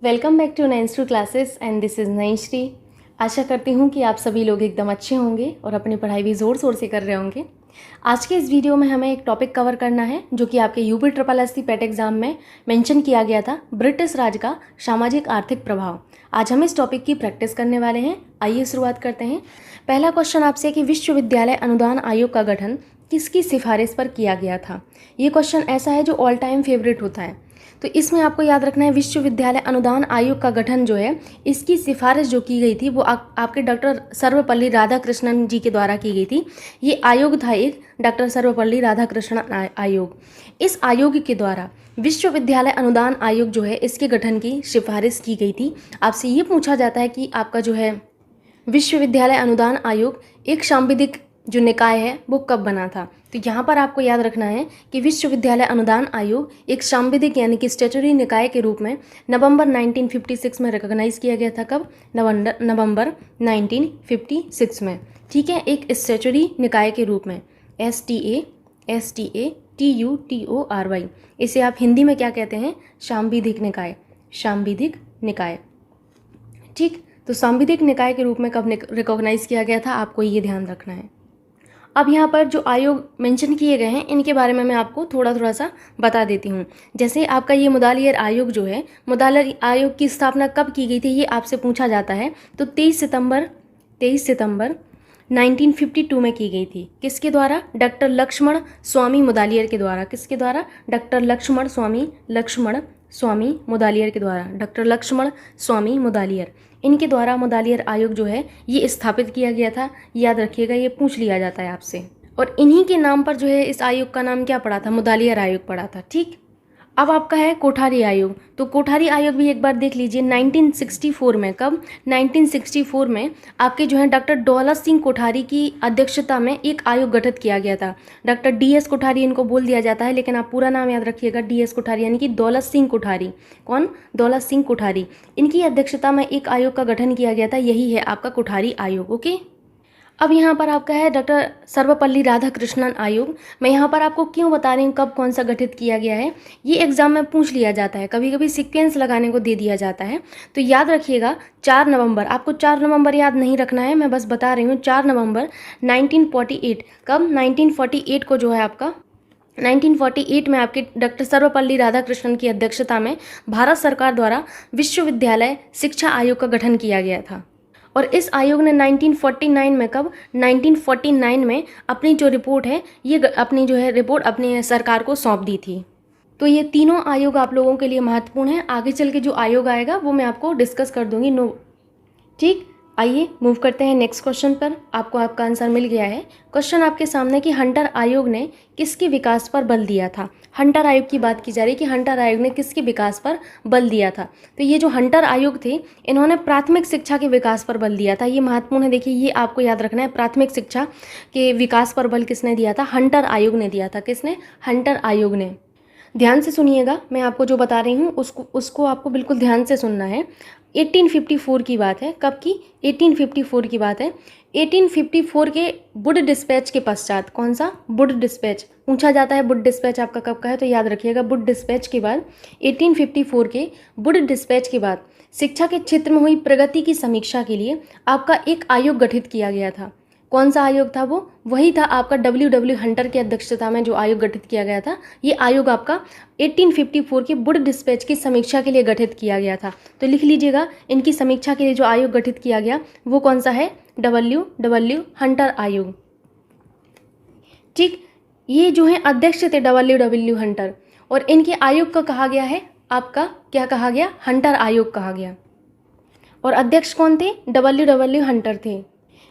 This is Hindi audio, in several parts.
Welcome back to 9 classes and this is Naishree. आशा करती हूँ कि आप सभी लोग एकदम अच्छे होंगे और अपनी पढ़ाई भी ज़ोर शोर से कर रहे होंगे। आज के इस वीडियो में हमें एक टॉपिक कवर करना है जो कि आपके यूपी ट्रिपल एससी पेट एग्जाम में मेंशन किया गया था, ब्रिटिश राज का सामाजिक आर्थिक प्रभाव। आज हम इस टॉपिक की प्रैक्टिस करने वाले हैं। आइए शुरुआत करते हैं। पहला क्वेश्चन आपसे कि विश्वविद्यालय अनुदान आयोग का गठन किसकी सिफारिश पर किया गया था। ये क्वेश्चन ऐसा है जो ऑल टाइम फेवरेट होता है, तो इसमें आपको याद रखना है विश्वविद्यालय अनुदान आयोग का गठन जो है इसकी सिफारिश जो की गई थी वो आपके डॉक्टर सर्वपल्ली राधाकृष्णन जी के द्वारा की गई थी। ये आयोग था एक डॉक्टर सर्वपल्ली राधाकृष्णन आयोग। इस आयोग के द्वारा विश्वविद्यालय अनुदान आयोग जो है इसके गठन की सिफारिश की गई थी। आपसे ये पूछा जाता है कि आपका जो है विश्वविद्यालय अनुदान आयोग एक सांविधिक जो निकाय है वो कब बना था। तो यहाँ पर आपको याद रखना है कि विश्वविद्यालय अनुदान आयोग एक सांविधिक यानी कि स्टैट्यूटरी निकाय के रूप में नवंबर 1956 में रिकॉग्नाइज किया गया था। कब? नवंबर 1956 में। ठीक है, एक स्टैट्यूटरी निकाय के रूप में STATUTORY। इसे आप हिंदी में क्या कहते हैं? सांविधिक निकाय। सांविधिक निकाय। ठीक, तो सांविधिक निकाय के रूप में कब रिकॉग्नाइज किया गया था, आपको ये ध्यान रखना है। अब यहाँ पर जो आयोग मेंशन किए गए हैं इनके बारे में मैं आपको थोड़ा सा बता देती हूँ। जैसे आपका ये मुदालियर आयोग जो है, मुदालियर आयोग की स्थापना कब की गई थी ये आपसे पूछा जाता है। तो 23 सितंबर 1952 में की गई थी। किसके द्वारा? डॉक्टर लक्ष्मण स्वामी मुदालियर के द्वारा। किसके द्वारा? डॉक्टर लक्ष्मण स्वामी मुदालियर के द्वारा। डॉक्टर लक्ष्मण स्वामी मुदालियर, इनके द्वारा मुदालियर आयोग जो है ये स्थापित किया गया था। याद रखिएगा, ये पूछ लिया जाता है आपसे। और इन्हीं के नाम पर जो है इस आयोग का नाम क्या पड़ा था? मुदालियर आयोग पड़ा था। ठीक, अब आपका है कोठारी आयोग। तो कोठारी आयोग भी एक बार देख लीजिए 1964 में। कब? 1964 में आपके जो है डॉक्टर दौलत सिंह कोठारी की अध्यक्षता में एक आयोग गठित किया गया था। डॉक्टर DS कोठारी इनको बोल दिया जाता है, लेकिन आप पूरा नाम याद रखिएगा, DS कोठारी यानी कि दौलत सिंह कोठारी। कौन? दौलत सिंह कोठारी। इनकी अध्यक्षता में एक आयोग का गठन किया गया था, यही है आपका कोठारी आयोग। ओके, अब यहाँ पर आपका है डॉक्टर सर्वपल्ली राधाकृष्णन आयोग। मैं यहाँ पर आपको क्यों बता रही हूँ कब कौन सा गठित किया गया है, ये एग्जाम में पूछ लिया जाता है, कभी कभी सीक्वेंस लगाने को दे दिया जाता है। तो याद रखिएगा 4 नवंबर, आपको 4 नवंबर याद नहीं रखना है, मैं बस बता रही हूँ 4 नवंबर 1948। कब? 1948 को जो है आपका 1948 में आपके डॉक्टर सर्वपल्ली राधाकृष्णन की अध्यक्षता में भारत सरकार द्वारा विश्वविद्यालय शिक्षा आयोग का गठन किया गया था। और इस आयोग ने 1949 में, कब? 1949 में अपनी जो रिपोर्ट है ये अपनी जो है रिपोर्ट अपनी सरकार को सौंप दी थी। तो ये तीनों आयोग आप लोगों के लिए महत्वपूर्ण है। आगे चल के जो आयोग आएगा वो मैं आपको डिस्कस कर दूंगी। ठीक, आइए मूव करते हैं नेक्स्ट क्वेश्चन पर। आपको आपका आंसर मिल गया है। क्वेश्चन आपके सामने कि हंटर आयोग ने किसके विकास पर बल दिया था। हंटर आयोग की बात की जा रही है कि हंटर आयोग ने किसके विकास पर बल दिया था। तो ये जो हंटर आयोग थे इन्होंने प्राथमिक शिक्षा के विकास पर बल दिया था। ये महत्वपूर्ण है, देखिए ये आपको याद रखना है। प्राथमिक शिक्षा के विकास पर बल किसने दिया था? हंटर आयोग ने दिया था। किसने? हंटर आयोग ने। ध्यान से सुनिएगा, मैं आपको जो बता रही हूँ उसको आपको बिल्कुल ध्यान से सुनना है। 1854 की बात है। कब की? 1854 की बात है। 1854 के वुड डिस्पैच के पश्चात, कौन सा? वुड डिस्पैच पूछा जाता है। वुड डिस्पैच आपका कब का है, तो याद रखिएगा वुड डिस्पैच के बाद 1854 के वुड डिस्पैच के बाद शिक्षा के क्षेत्र में हुई प्रगति की समीक्षा के लिए आपका एक आयोग गठित किया गया था। कौन सा आयोग था वो? वही था आपका WW हंटर की अध्यक्षता में जो आयोग गठित किया गया था। ये आयोग आपका 1854 के वुड डिस्पैच की समीक्षा के लिए गठित किया गया था। तो लिख लीजिएगा, इनकी समीक्षा के लिए जो आयोग गठित किया गया वो कौन सा है? WW हंटर आयोग। ठीक, ये जो है अध्यक्ष थे WW हंटर, और इनके आयोग का कहा गया है आपका, क्या कहा गया? हंटर आयोग कहा गया। और अध्यक्ष कौन थे? WW हंटर थे।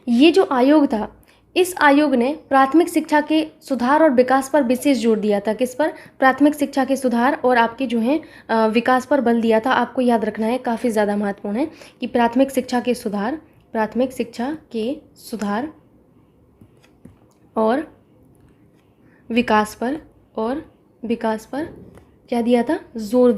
ये जो आयोग था, इस आयोग ने प्राथमिक शिक्षा के सुधार और विकास पर विशेष जोर दिया था। किस पर? प्राथमिक शिक्षा के सुधार और आपके जो है विकास पर बल दिया था। आपको याद रखना है, काफ़ी ज़्यादा महत्वपूर्ण है कि प्राथमिक शिक्षा के सुधार और विकास पर क्या दिया था? जोर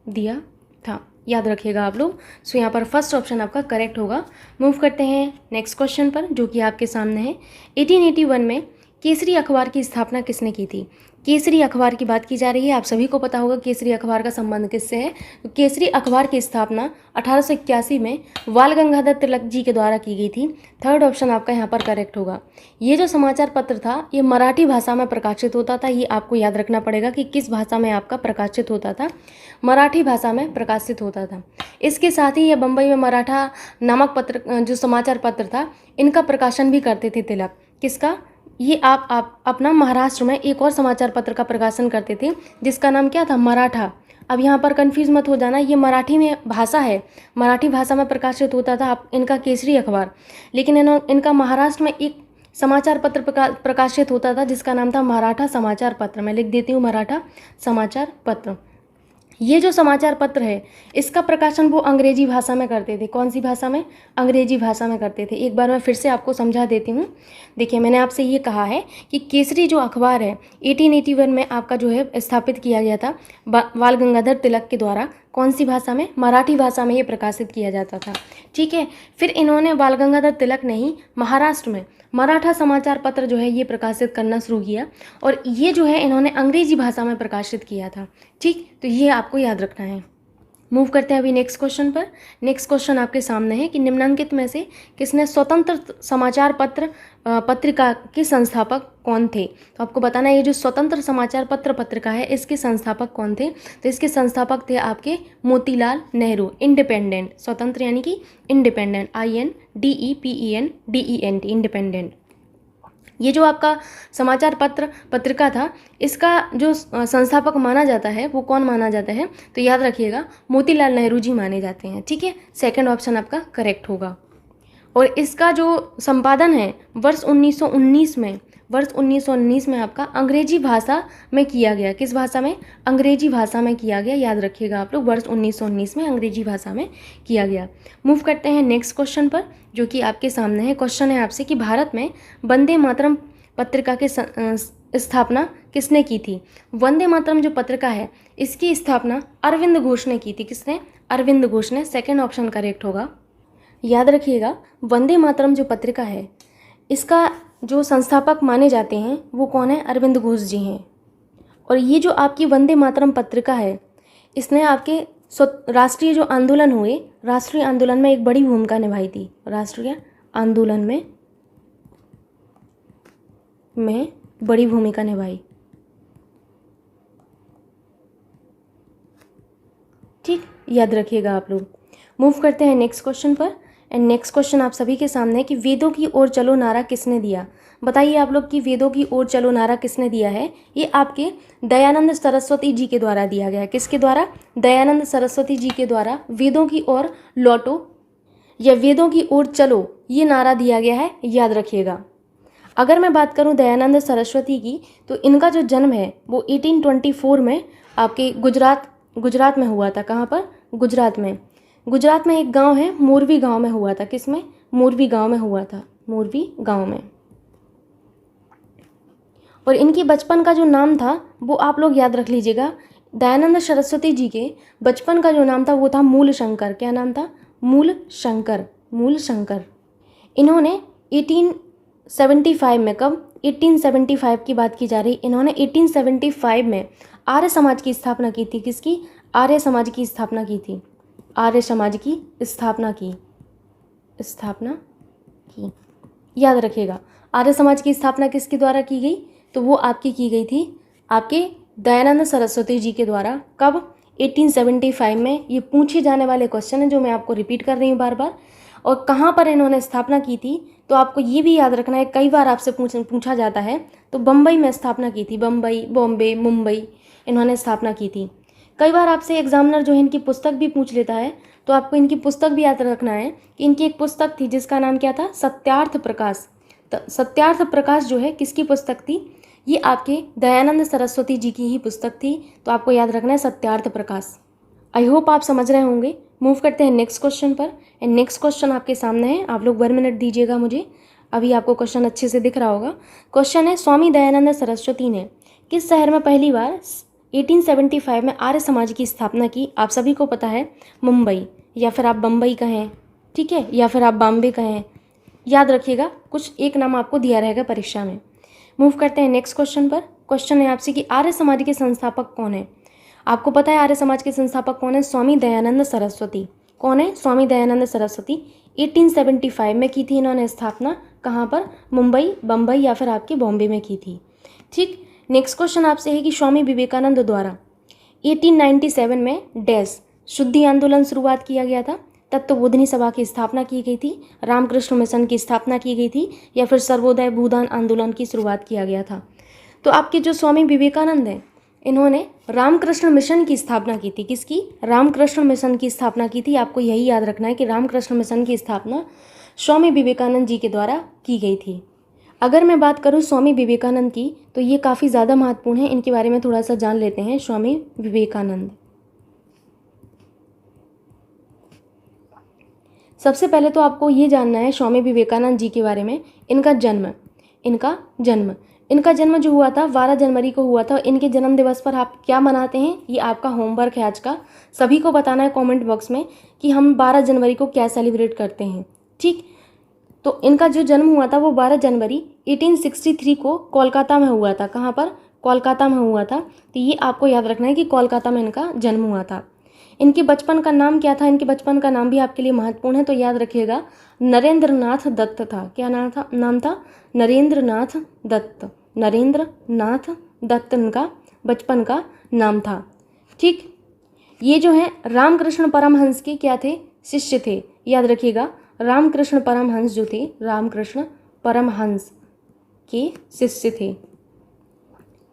दिया था। याद रखिएगा आप लोग। सो यहाँ पर फर्स्ट ऑप्शन आपका करेक्ट होगा। मूव करते हैं नेक्स्ट क्वेश्चन पर जो कि आपके सामने है। 1881 में केसरी अखबार की स्थापना किसने की थी? केसरी अखबार की बात की जा रही है। आप सभी को पता होगा केसरी अखबार का संबंध किससे है। तो केसरी अखबार की स्थापना 1881 में बाल गंगाधर तिलक जी के द्वारा की गई थी। थर्ड ऑप्शन आपका यहाँ पर करेक्ट होगा। ये जो समाचार पत्र था ये मराठी भाषा में प्रकाशित होता था। ये आपको याद रखना पड़ेगा कि किस भाषा में आपका प्रकाशित होता था। मराठी भाषा में प्रकाशित होता था। इसके साथ ही ये बम्बई में मराठा नामक पत्र जो समाचार पत्र था इनका प्रकाशन भी करते थे तिलक। किसका? ये आप अपना महाराष्ट्र में एक और समाचार पत्र का प्रकाशन करते थे जिसका नाम क्या था? मराठा। अब यहाँ पर कंफ्यूज मत हो जाना, ये मराठी में भाषा है, मराठी भाषा में प्रकाशित होता था आप इनका केसरी अखबार। लेकिन इनका महाराष्ट्र में एक समाचार पत्र प्रकाशित होता था जिसका नाम था मराठा समाचार पत्र। मैं लिख देती हूँ मराठा समाचार पत्र। ये जो समाचार पत्र है इसका प्रकाशन वो अंग्रेजी भाषा में करते थे। कौन सी भाषा में? अंग्रेजी भाषा में करते थे। एक बार मैं फिर से आपको समझा देती हूँ। देखिए, मैंने आपसे ये कहा है कि केसरी जो अखबार है 1881 में आपका जो है स्थापित किया गया था बाल गंगाधर तिलक के द्वारा। कौन सी भाषा में? मराठी भाषा में ये प्रकाशित किया जाता था। ठीक है, फिर इन्होंने बाल गंगाधर तिलक ने ही महाराष्ट्र में मराठा समाचार पत्र जो है ये प्रकाशित करना शुरू किया और ये जो है इन्होंने अंग्रेजी भाषा में प्रकाशित किया था। ठीक, तो ये आपको याद रखना है। मूव करते हैं अभी नेक्स्ट क्वेश्चन पर। नेक्स्ट क्वेश्चन आपके सामने है कि निम्नलिखित में से किसने स्वतंत्र समाचार पत्रिका के संस्थापक कौन थे? तो आपको बताना है ये जो स्वतंत्र समाचार पत्रिका है इसके संस्थापक कौन थे। तो इसके संस्थापक थे आपके मोतीलाल नेहरू। इंडिपेंडेंट, स्वतंत्र यानी कि इंडिपेंडेंट, INDEPENDENT, इंडिपेंडेंट। ये जो आपका समाचार पत्रिका था इसका जो संस्थापक माना जाता है वो कौन माना जाता है? तो याद रखिएगा मोतीलाल नेहरू जी माने जाते हैं। ठीक है, सेकंड ऑप्शन आपका करेक्ट होगा। और इसका जो संपादन है वर्ष 1919 में आपका अंग्रेजी भाषा में किया गया। किस भाषा में? अंग्रेजी भाषा में किया गया। याद रखिएगा आप लोग, वर्ष 1919 में अंग्रेजी भाषा में किया गया। मूव करते हैं नेक्स्ट क्वेश्चन पर जो कि आपके सामने है। क्वेश्चन है आपसे कि भारत में वंदे मातरम पत्रिका के स्थापना किसने की थी? वंदे मातरम जो पत्रिका है इसकी स्थापना अरविंद घोष ने की थी। किसने? अरविंद घोष ने। सेकेंड ऑप्शन करेक्ट होगा। याद रखिएगा वंदे मातरम जो पत्रिका है इसका जो संस्थापक माने जाते हैं वो कौन है? अरविंद घोष जी हैं। और ये जो आपकी वंदे मातरम पत्रिका है इसने आपके राष्ट्रीय जो आंदोलन हुए, राष्ट्रीय आंदोलन में एक बड़ी भूमिका निभाई थी। राष्ट्रीय आंदोलन में बड़ी भूमिका निभाई। ठीक, याद रखिएगा आप लोग। मूव करते हैं नेक्स्ट क्वेश्चन पर। एंड नेक्स्ट क्वेश्चन आप सभी के सामने है कि वेदों की ओर चलो नारा किसने दिया? बताइए आप लोग कि वेदों की ओर चलो नारा किसने दिया है? ये आपके दयानंद सरस्वती जी के द्वारा दिया गया है। किसके द्वारा? दयानंद सरस्वती जी के द्वारा वेदों की ओर लौटो या वेदों की ओर चलो ये नारा दिया गया है। याद रखिएगा। अगर मैं बात करूं दयानंद सरस्वती की तो इनका जो जन्म है वो 1824 में आपके गुजरात में हुआ था। कहाँ पर? गुजरात में एक गांव है मोरवी गांव में हुआ था। किसमें? मोरवी गांव में हुआ था। मोरवी गांव में। और इनकी बचपन का जो नाम था वो आप लोग याद रख लीजिएगा। दयानंद सरस्वती जी के बचपन का जो नाम था वो था मूल शंकर। क्या नाम था? मूल शंकर। इन्होंने 1875 में, कब? 1875 की बात की जा रही। इन्होंने 1875 में आर्य समाज की स्थापना की थी। किसकी? आर्य समाज की स्थापना की थी। आर्य समाज की स्थापना की। याद रखिएगा। आर्य समाज की स्थापना किसके द्वारा की गई? तो वो आपकी की गई थी आपके दयानंद सरस्वती जी के द्वारा। कब? 1875 में। ये पूछे जाने वाले क्वेश्चन है जो मैं आपको रिपीट कर रही हूँ बार बार। और कहाँ पर इन्होंने स्थापना की थी तो आपको ये भी याद रखना है, कई बार आपसे पूछा जाता है। तो बम्बई में स्थापना की थी। बम्बई, बॉम्बे, मुंबई इन्होंने स्थापना की थी। कई बार आपसे एग्जामिनर जो है इनकी पुस्तक भी पूछ लेता है तो आपको इनकी पुस्तक भी याद रखना है कि इनकी एक पुस्तक थी जिसका नाम क्या था? सत्यार्थ प्रकाश। तो सत्यार्थ प्रकाश जो है किसकी पुस्तक थी? ये आपके दयानंद सरस्वती जी की ही पुस्तक थी। तो आपको याद रखना है सत्यार्थ प्रकाश। आई होप आप समझ रहे होंगे। मूव करते हैं नेक्स्ट क्वेश्चन पर। एंड नेक्स्ट क्वेश्चन आपके सामने है। आप लोग 1 मिनट दीजिएगा मुझे, अभी आपको क्वेश्चन अच्छे से दिख रहा होगा। क्वेश्चन है स्वामी दयानंद सरस्वती ने किस शहर में पहली बार 1875 में आर्य समाज की स्थापना की? आप सभी को पता है मुंबई, या फिर आप बम्बई कहें, ठीक है, या फिर आप बॉम्बे कहें। याद रखिएगा, कुछ एक नाम आपको दिया रहेगा परीक्षा में। मूव करते हैं नेक्स्ट क्वेश्चन पर। क्वेश्चन है आपसे कि आर्य समाज के संस्थापक कौन है। आपको पता है आर्य समाज के संस्थापक कौन है, स्वामी दयानंद सरस्वती। कौन है, स्वामी दयानंद सरस्वती। 1875 में की थी इन्होंने स्थापना, कहाँ पर, मुंबई, बम्बई या फिर आपके बॉम्बे में की थी। ठीक, नेक्स्ट क्वेश्चन आपसे है कि स्वामी विवेकानंद द्वारा 1897 में डैश शुद्धि आंदोलन शुरुआत किया गया था। तत्वबोधिनी सभा की स्थापना की गई थी, रामकृष्ण मिशन की स्थापना की गई थी, या फिर सर्वोदय भूदान आंदोलन की शुरुआत किया गया था। तो आपके जो स्वामी विवेकानंद हैं इन्होंने रामकृष्ण मिशन की स्थापना की थी। किसकी, रामकृष्ण मिशन की स्थापना की थी। आपको यही याद रखना है कि रामकृष्ण मिशन की स्थापना स्वामी विवेकानंद जी के द्वारा की गई थी। अगर मैं बात करूं स्वामी विवेकानंद की तो ये काफ़ी ज़्यादा महत्वपूर्ण है, इनके बारे में थोड़ा सा जान लेते हैं। स्वामी विवेकानंद, सबसे पहले तो आपको ये जानना है स्वामी विवेकानंद जी के बारे में, इनका जन्म जो हुआ था 12 जनवरी को हुआ था। इनके जन्म दिवस पर आप क्या मनाते हैं, ये आपका होमवर्क है आज का। सभी को बताना है कमेंट बॉक्स में कि हम 12 जनवरी को क्या सेलिब्रेट करते हैं। ठीक, तो इनका जो जन्म हुआ था वो 12 जनवरी 1863 को कोलकाता में हुआ था। कहाँ पर, कोलकाता में हुआ था। तो ये आपको याद रखना है कि कोलकाता में इनका जन्म हुआ था। इनके बचपन का नाम क्या था, इनके बचपन का नाम भी आपके लिए महत्वपूर्ण है, तो याद रखिएगा नरेंद्रनाथ दत्त था। क्या नाम था, नरेंद्रनाथ दत्त। नरेंद्रनाथ दत्त इनका बचपन का नाम था। ठीक, ये जो है रामकृष्ण परमहंस के क्या थे, शिष्य थे। याद रखिएगा रामकृष्ण परमहंस जो थे, रामकृष्ण परमहंस के शिष्य थे।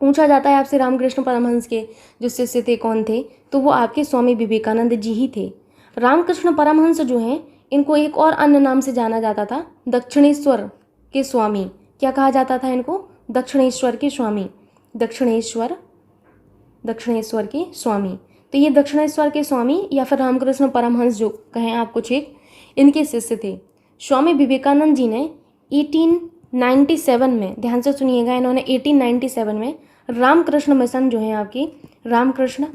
पूछा जाता है आपसे रामकृष्ण परमहंस के जो शिष्य थे कौन थे, तो वो आपके स्वामी विवेकानंद जी ही थे। रामकृष्ण परमहंस जो हैं इनको एक और अन्य नाम से जाना जाता था, दक्षिणेश्वर के स्वामी। क्या कहा जाता था इनको, दक्षिणेश्वर के स्वामी। दक्षिणेश्वर के स्वामी। तो ये दक्षिणेश्वर के स्वामी या फिर रामकृष्ण परमहंस जो कहें आप कुछ एक, इनके शिष्य थे। स्वामी विवेकानंद जी ने 1897 में, ध्यान से सुनिएगा, इन्होंने 1897 में रामकृष्ण मिशन जो है आपकी, रामकृष्ण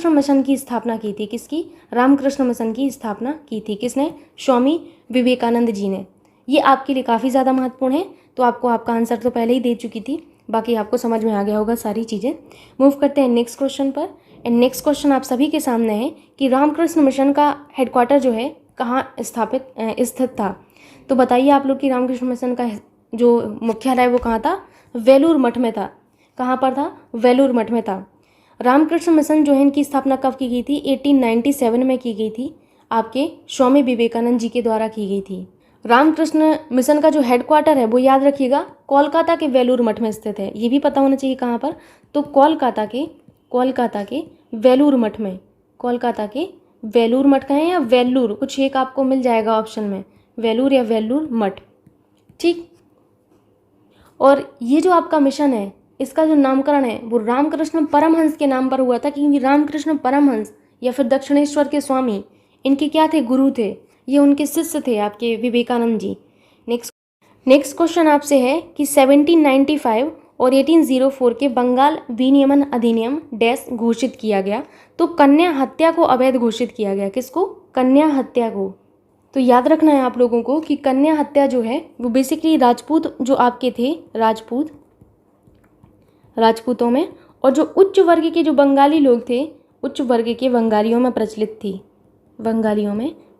मिशन की स्थापना की थी। किसकी, रामकृष्ण मिशन की स्थापना की थी। किसने, स्वामी विवेकानंद जी ने। ये आपके लिए काफ़ी ज़्यादा महत्वपूर्ण है। तो आपको आपका आंसर तो पहले ही दे चुकी थी, बाकी आपको समझ में आ गया होगा सारी चीज़ें। मूव करते हैं नेक्स्ट क्वेश्चन पर। एंड नेक्स्ट क्वेश्चन आप सभी के सामने है कि रामकृष्ण मिशन का हेडक्वार्टर जो है कहाँ स्थित था। तो बताइए आप लोग कि रामकृष्ण मिशन का जो मुख्यालय है वो कहाँ था, वेलूर मठ में था। कहाँ पर था, वेलूर मठ में था। रामकृष्ण मिशन जो है इनकी स्थापना कब की गई थी, 1897 में की गई थी, आपके स्वामी विवेकानंद जी के द्वारा की गई थी। रामकृष्ण मिशन का जो हेडक्वार्टर है वो याद रखिएगा कोलकाता के वेलूर मठ में स्थित है। ये भी पता होना चाहिए कहाँ पर, तो कोलकाता के वेलूर मठ में। कोलकाता के वेलूर मठ कहें या वेल्लूर, कुछ एक आपको मिल जाएगा ऑप्शन में, वेलूर या वेल्लूर मठ। ठीक, और ये जो आपका मिशन है इसका जो नामकरण है वो रामकृष्ण परमहंस के नाम पर हुआ था, क्योंकि रामकृष्ण परमहंस या फिर दक्षिणेश्वर के स्वामी इनके क्या थे, गुरु थे। ये उनके शिष्य थे आपके विवेकानंद जी। नेक्स्ट क्वेश्चन आपसे है कि 1795 और 1804 के बंगाल विनियमन अधिनियम डैश घोषित किया गया। तो कन्या हत्या को अवैध घोषित किया गया। किसको, कन्या हत्या को। तो याद रखना है आप लोगों को कि कन्या हत्या जो है वो बेसिकली राजपूत जो आपके थे, राजपूतों में, और जो उच्च वर्ग के जो बंगाली लोग थे, उच्च वर्ग के बंगालियों में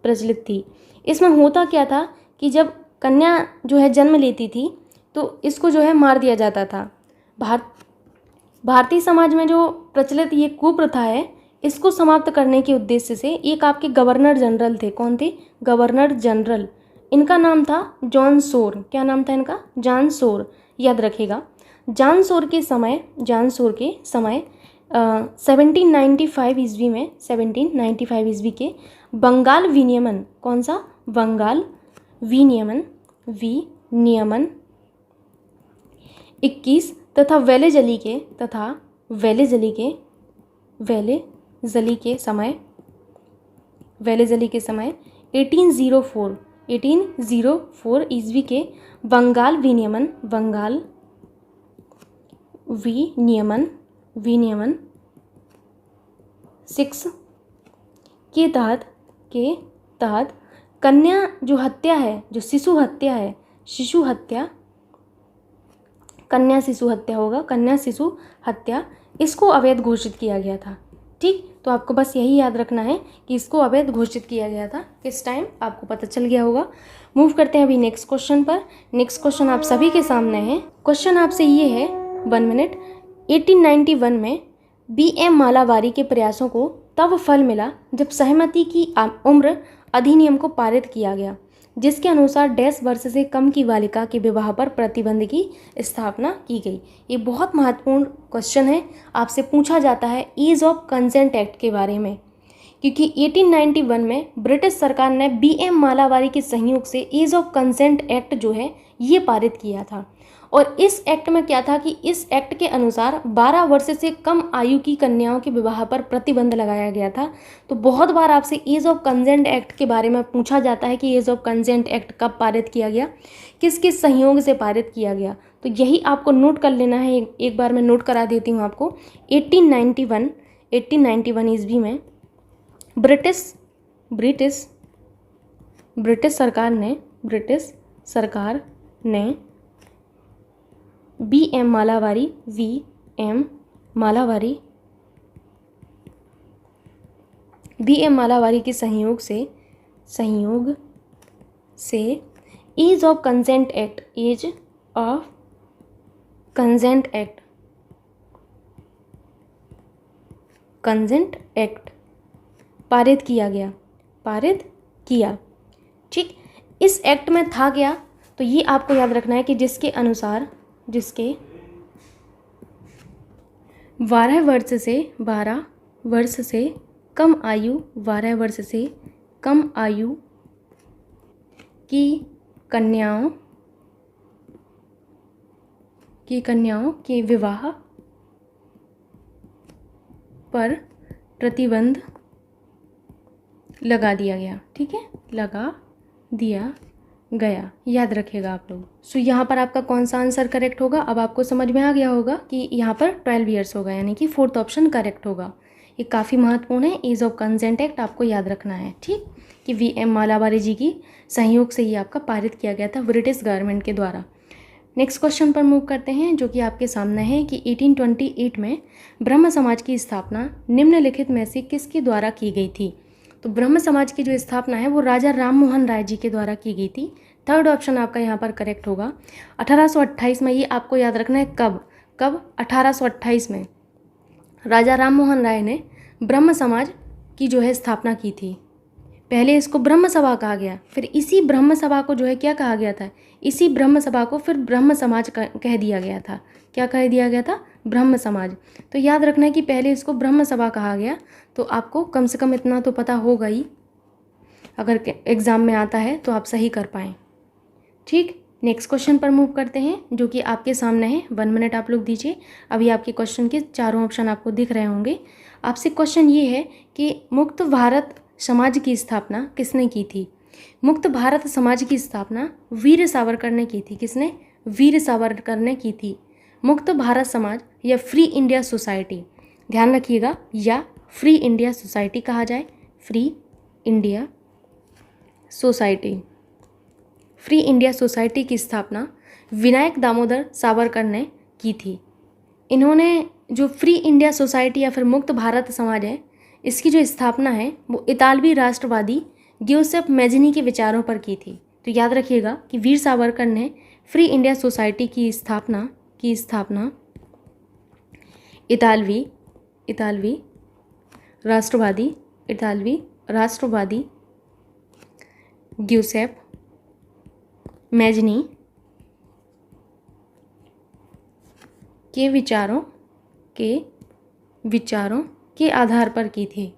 प्रचलित थी। इसमें होता क्या था कि जब कन्या जो है जन्म लेती थी तो इसको जो है मार दिया जाता था। भारतीय समाज में जो प्रचलित ये कुप्रथा है इसको समाप्त करने के उद्देश्य से एक आपके गवर्नर जनरल थे। कौन थे, गवर्नर जनरल। इनका नाम था जॉन शोर। क्या नाम था इनका, जॉन शोर। याद रखिएगा जॉन शोर के समय 1795 ईस्वी में, 1795 ईस्वी के बंगाल विनियमन, कौन सा, बंगाल विनियमन 21 तथा वेलेजली के समय 1804 ईस्वी के बंगाल विनियमन 6 के तहत कन्या जो हत्या है, जो शिशु हत्या कन्या शिशु हत्या होगा, कन्या शिशु हत्या, इसको अवैध घोषित किया गया था। ठीक, तो आपको बस यही याद रखना है कि इसको अवैध घोषित किया गया था किस टाइम, आपको पता चल गया होगा। मूव करते हैं अभी नेक्स्ट क्वेश्चन पर। नेक्स्ट क्वेश्चन आप सभी के सामने है। क्वेश्चन आपसे ये है, 1 मिनट। 1891 में BM मालावारी के प्रयासों को तब फल मिला जब सहमति की उम्र अधिनियम को पारित किया गया, जिसके अनुसार 10 वर्ष से कम की बालिका के विवाह पर प्रतिबंध की स्थापना की गई। ये बहुत महत्वपूर्ण क्वेश्चन है, आपसे पूछा जाता है ईज ऑफ कंसेंट एक्ट के बारे में, क्योंकि 1891 में ब्रिटिश सरकार ने BM मालावारी के सहयोग से ईज ऑफ कंसेंट एक्ट जो है ये पारित किया था। और इस एक्ट में क्या था कि इस एक्ट के अनुसार 12 वर्ष से कम आयु की कन्याओं के विवाह पर प्रतिबंध लगाया गया था। तो बहुत बार आपसे एज ऑफ कंसेंट एक्ट के बारे में पूछा जाता है कि एज ऑफ कंसेंट एक्ट कब पारित किया गया, किस किस सहयोग से पारित किया गया। तो यही आपको नोट कर लेना है। एक बार मैं नोट करा देती हूँ आपको। 1891 ईस्वी में ब्रिटिश सरकार ने BM मालावारी के सहयोग से एज ऑफ कंसेंट एक्ट पारित किया। ठीक, इस एक्ट में था क्या, तो ये आपको याद रखना है कि जिसके 12 वर्ष से कम आयु की कन्याओं के विवाह पर प्रतिबंध लगा दिया गया। ठीक है, लगा दिया गया, याद रखिएगा आप लोग। सो यहाँ पर आपका कौन सा आंसर करेक्ट होगा, अब आपको समझ में आ गया होगा कि यहाँ पर 12 ईयर्स होगा, यानी कि 4th ऑप्शन करेक्ट होगा। ये काफ़ी महत्वपूर्ण है, एज ऑफ कंसेंट एक्ट आपको याद रखना है। ठीक, कि BM मालावारी जी की सहयोग से ये आपका पारित किया गया था ब्रिटिश गवर्नमेंट के द्वारा। नेक्स्ट क्वेश्चन पर मूव करते हैं, जो कि आपके सामने है कि 1828 में ब्रह्म समाज की स्थापना निम्नलिखित में से किसके द्वारा की गई थी। तो ब्रह्म समाज की जो स्थापना है वो राजा राम मोहन राय जी के द्वारा की गई थी। 3rd ऑप्शन आपका यहाँ पर करेक्ट होगा। 1828 में, ये आपको याद रखना है कब 1828 में राजा राम मोहन राय ने ब्रह्म समाज की जो है स्थापना की थी। पहले इसको ब्रह्म सभा कहा गया, फिर इसी ब्रह्म सभा को जो है क्या कहा गया था, इसी ब्रह्म सभा को फिर ब्रह्म समाज कह दिया गया था। क्या कह दिया गया था, ब्रह्म समाज। तो याद रखना है कि पहले इसको ब्रह्म सभा कहा गया। तो आपको कम से कम इतना तो पता होगा ही, अगर एग्ज़ाम में आता है तो आप सही कर पाएँ। ठीक, नेक्स्ट क्वेश्चन पर मूव करते हैं, जो कि आपके सामने है। 1 मिनट आप लोग दीजिए। अभी आपके क्वेश्चन के चारों ऑप्शन आपको दिख रहे होंगे। आपसे क्वेश्चन ये है कि मुक्त भारत समाज की स्थापना किसने की थी। मुक्त भारत समाज की स्थापना वीर सावरकर ने की थी। किसने, वीर सावरकर ने की थी। मुक्त भारत समाज या फ्री इंडिया सोसाइटी, ध्यान रखिएगा, या फ्री इंडिया सोसाइटी कहा जाए, फ्री इंडिया सोसाइटी की स्थापना विनायक दामोदर सावरकर ने की थी। इन्होंने जो फ्री इंडिया सोसाइटी या फिर मुक्त भारत समाज है, इसकी जो स्थापना है वो इतालवी राष्ट्रवादी ग्यूसेप मैजिनी के विचारों पर की थी। तो याद रखिएगा कि वीर सावरकर ने फ्री इंडिया सोसाइटी की स्थापना इतालवी राष्ट्रवादी ग्यूसेप मैजिनी के विचारों के आधार पर की थी।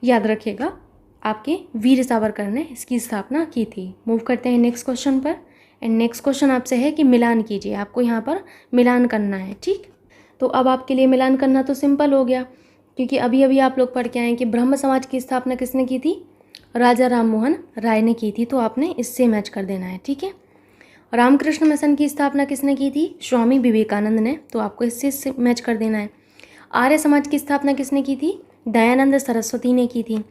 याद रखिएगा, आपके वीर सावरकर ने इसकी स्थापना की थी। मूव करते हैं नेक्स्ट क्वेश्चन पर। एंड नेक्स्ट क्वेश्चन आपसे है कि मिलान कीजिए। आपको यहाँ पर मिलान करना है। ठीक, तो अब आपके लिए मिलान करना तो सिंपल हो गया, क्योंकि अभी अभी आप लोग पढ़ के आए कि ब्रह्म समाज की स्थापना किसने की थी, राजा राम मोहन राय ने की थी। तो आपने इससे मैच कर देना है। ठीक है, रामकृष्ण मिशन की स्थापना किसने की थी, स्वामी विवेकानंद ने। तो आपको इससे मैच कर देना है। आर्य समाज की स्थापना किसने की थी, दयानंद सरस्वती ने की थी।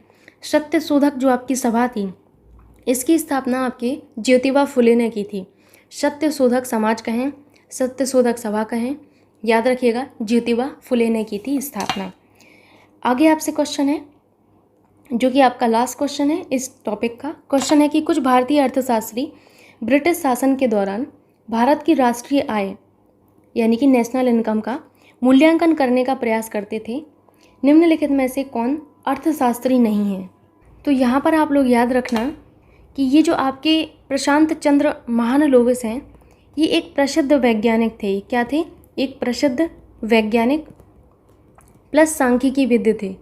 सत्य शोधक जो आपकी सभा थी, इसकी स्थापना आपके ज्योतिबा फुले ने की थी। सत्य शोधक समाज कहें, सत्य शोधक सभा कहें, याद रखिएगा ज्योतिबा फुले ने की थी स्थापना। आगे आपसे क्वेश्चन है जो कि आपका लास्ट क्वेश्चन है इस टॉपिक का। क्वेश्चन है कि कुछ भारतीय अर्थशास्त्री ब्रिटिश शासन के दौरान भारत की राष्ट्रीय आय यानी कि नेशनल इनकम का मूल्यांकन करने का प्रयास करते थे। निम्नलिखित में से कौन अर्थशास्त्री नहीं है? तो यहाँ पर आप लोग याद रखना कि ये जो आपके प्रशांत चंद्र महालनोबिस हैं, ये एक प्रसिद्ध वैज्ञानिक थे। क्या थे? एक प्रसिद्ध वैज्ञानिक प्लस सांख्यिकीविद थे।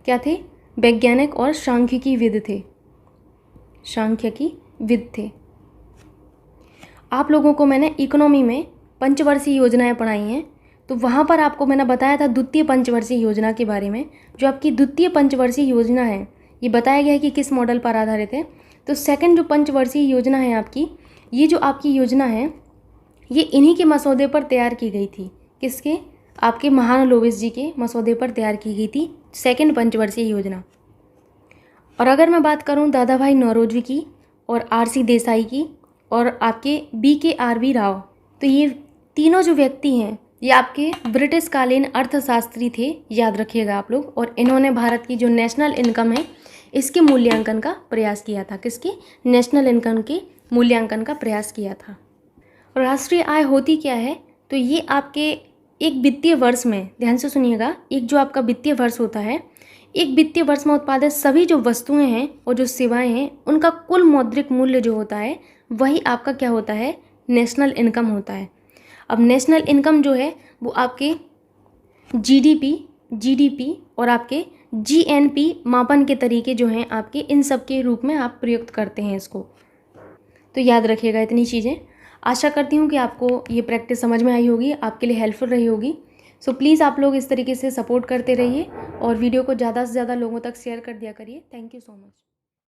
क्या थे? वैज्ञानिक और सांख्यिकीविद थे। सांख्यिकीविद थे। आप लोगों को मैंने इकोनॉमी में पंचवर्षीय योजनाएं पढ़ाई हैं, तो वहाँ पर आपको मैंने बताया था द्वितीय पंचवर्षीय योजना के बारे में। जो आपकी द्वितीय पंचवर्षीय योजना है, ये बताया गया है कि किस मॉडल पर आधारित है। तो सेकंड जो पंचवर्षीय योजना है आपकी, ये जो आपकी योजना है, ये इन्हीं के मसौदे पर तैयार की गई थी। किसके? आपके महालनोबिस जी के मसौदे पर तैयार की गई थी सेकंड पंचवर्षीय योजना। और अगर मैं बात करूं दादा भाई नौरोजी की और आर.सी. देसाई की और आपके B.K.R.B. राव, तो ये तीनों जो व्यक्ति हैं ये आपके ब्रिटिश कालीन अर्थशास्त्री थे, याद रखिएगा आप लोग। और इन्होंने भारत की जो नेशनल इनकम है इसके मूल्यांकन का प्रयास किया था। किसके? नेशनल इनकम के मूल्यांकन का प्रयास किया था। और राष्ट्रीय आय होती क्या है? तो ये आपके एक वित्तीय वर्ष में, ध्यान से सुनिएगा, एक जो आपका वित्तीय वर्ष होता है, एक वित्तीय वर्ष में उत्पादित सभी जो वस्तुएं हैं और जो सेवाएं हैं उनका कुल मौद्रिक मूल्य जो होता है वही आपका क्या होता है? नेशनल इनकम होता है। अब नेशनल इनकम जो है वो आपके जीडीपी और आपके जीएनपी मापन के तरीके जो हैं आपके, इन सब के रूप में आप प्रयुक्त करते हैं इसको। तो याद रखिएगा इतनी चीज़ें। आशा करती हूँ कि आपको ये प्रैक्टिस समझ में आई होगी, आपके लिए हेल्पफुल रही होगी। सो प्लीज़ आप लोग इस तरीके से सपोर्ट करते रहिए और वीडियो को ज़्यादा से ज़्यादा लोगों तक शेयर कर दिया करिए। Thank you so much.